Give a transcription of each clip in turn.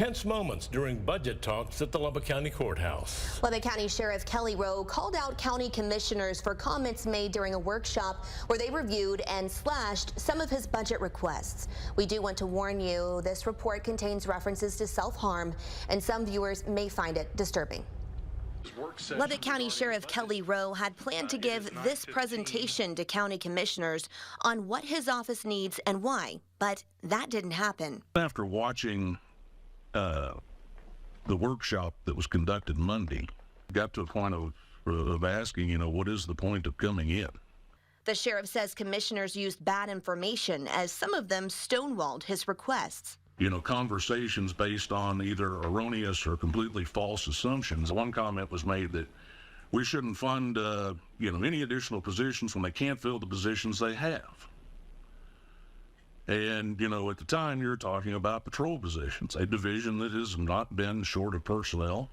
Tense moments during budget talks at the Lubbock County Courthouse. Lubbock County Sheriff Kelly Rowe called out county commissioners for comments made during a workshop where they reviewed and slashed some of his budget requests. We do want to warn you, this report contains references to self-harm, and some viewers may find it disturbing. Lubbock County Sheriff Kelly Rowe had planned to give this presentation to county commissioners on what his office needs and why, but that didn't happen. After watching the workshop that was conducted Monday, got to a point of asking, what is the point of coming in? The sheriff says commissioners used bad information as some of them stonewalled his requests. Conversations based on either erroneous or completely false assumptions. One comment was made that we shouldn't fund, any additional positions when they can't fill the positions they have. And, at the time, you're talking about patrol positions, a division that has not been short of personnel.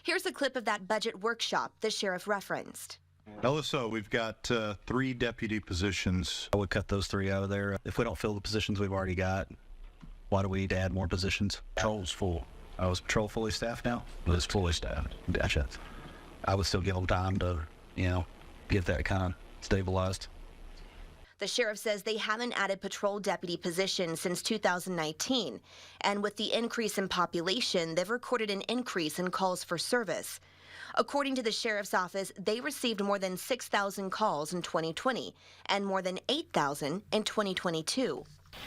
Here's a clip of that budget workshop the sheriff referenced. LSO, we've got 3 deputy positions. I would cut those 3 out of there. If we don't fill the positions we've already got, why do we need to add more positions? Patrol's full. Oh, is patrol fully staffed now? It's fully staffed. Gotcha. I would still give them time to, get that kind of stabilized. The sheriff says they haven't added patrol deputy positions since 2019. And with the increase in population, they've recorded an increase in calls for service. According to the sheriff's office, they received more than 6,000 calls in 2020 and more than 8,000 in 2022.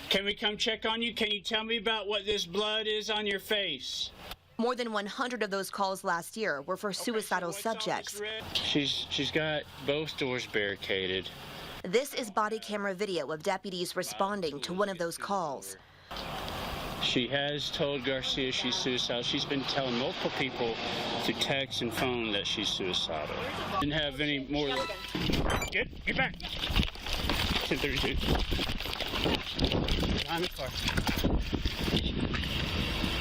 Can we come check on you? Can you tell me about what this blood is on your face? More than 100 of those calls last year were for suicidal subjects. She's got both doors barricaded. This is body camera video of deputies responding to one of those calls. She has told Garcia she's suicidal. She's been telling multiple people through text and phone that she's suicidal. Didn't have any more. Get back. 1032. Behind the car.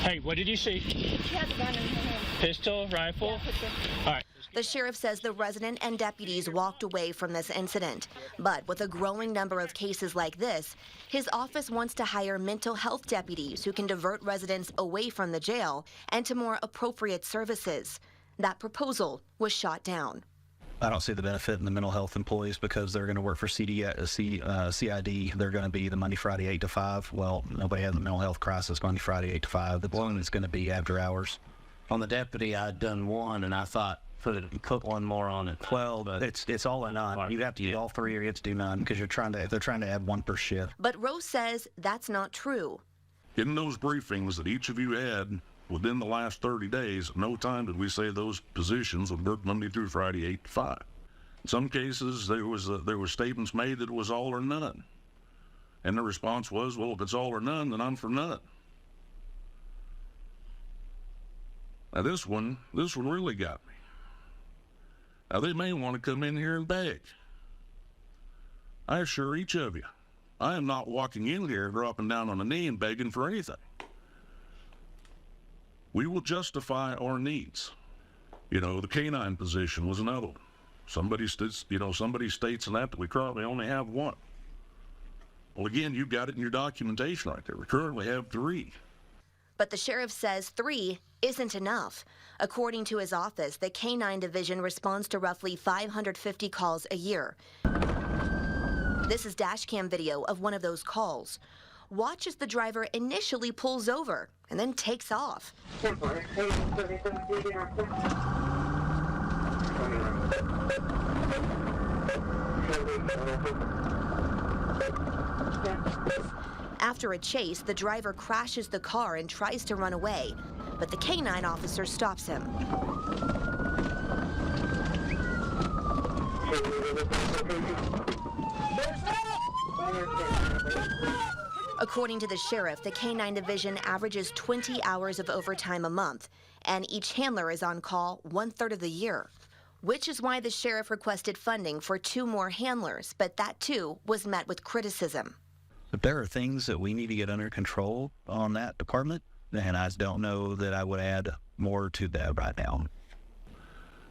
Hey, what did you see? She has a gun in her hand. Pistol, rifle? Yeah, pistol. All right. The sheriff says the resident and deputies walked away from this incident. But with a growing number of cases like this, his office wants to hire mental health deputies who can divert residents away from the jail and to more appropriate services. That proposal was shot down. I don't see the benefit in the mental health employees because they're going to work for CID. They're going to be the Monday, Friday, 8 to 5. Well, nobody has a mental health crisis Monday, Friday, 8 to 5. The balloon is going to be after hours. On the deputy, I'd done one, and I thought, put one more on it. Well, it's all or none. You have to do all 3 or you have to do none because they're trying to add 1 per shift. But Rose says that's not true. In those briefings that each of you had within the last 30 days, at no time did we say those positions would work Monday through Friday, 8 to 5. In some cases, there were statements made that it was all or none. And the response was, well, if it's all or none, then I'm for none. Now this one really got me. Now they may want to come in here and beg. I assure each of you, I am not walking in here dropping down on a knee and begging for anything. We will justify our needs. The canine position was another one. Somebody states in that we currently only have 1. Well, again, you've got it in your documentation right there. We currently have 3. But the sheriff says 3 isn't enough. According to his office, the K-9 division responds to roughly 550 calls a year. This is dash cam video of one of those calls. Watch as the driver initially pulls over and then takes off. After a chase, the driver crashes the car and tries to run away, but the K-9 officer stops him. According to the sheriff, the K-9 division averages 20 hours of overtime a month, and each handler is on call 1/3 of the year, which is why the sheriff requested funding for 2 more handlers, but that too was met with criticism. If there are things that we need to get under control on that department, then I don't know that I would add more to that right now.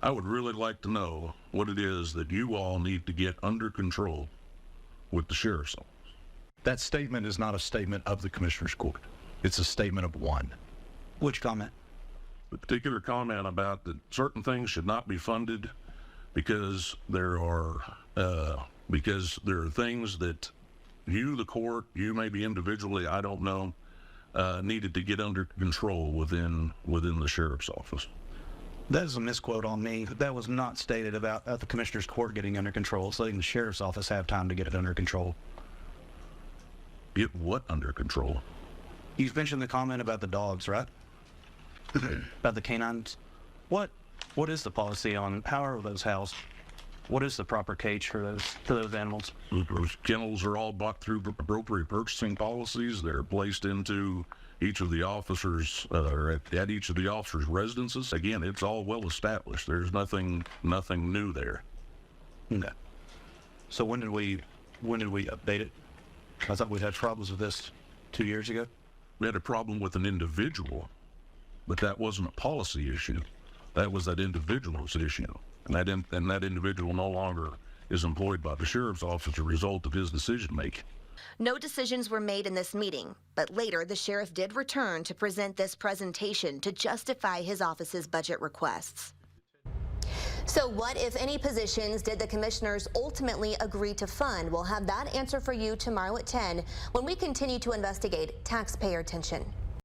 I would really like to know what it is that you all need to get under control with the sheriff's office. That statement is not a statement of the Commissioner's Court. It's a statement of one. Which comment? The particular comment about that certain things should not be funded because there are things that you, the court, you maybe individually, I don't know, needed to get under control within the sheriff's office. That is a misquote on me. That was not stated about the commissioner's court getting under control. It's letting the sheriff's office have time to get it under control. Get what under control? You mentioned the comment about the dogs, right? About the canines. What is the policy on how are those housed? What is the proper cage for those animals? Those kennels are all bought through appropriate purchasing policies. They're placed into each of the officers, or at each of the officers' residences. Again, it's all well established. There's nothing new there. Okay. So when did we update it? I thought we'd had problems with this 2 years ago. We had a problem with an individual, but that wasn't a policy issue. That was that individual's issue. And that individual no longer is employed by the sheriff's office as a result of his decision making. No decisions were made in this meeting, but later the sheriff did return to present this presentation to justify his office's budget requests. So what, if any, positions did the commissioners ultimately agree to fund? We'll have that answer for you tomorrow at 10 when we continue to investigate taxpayer tension.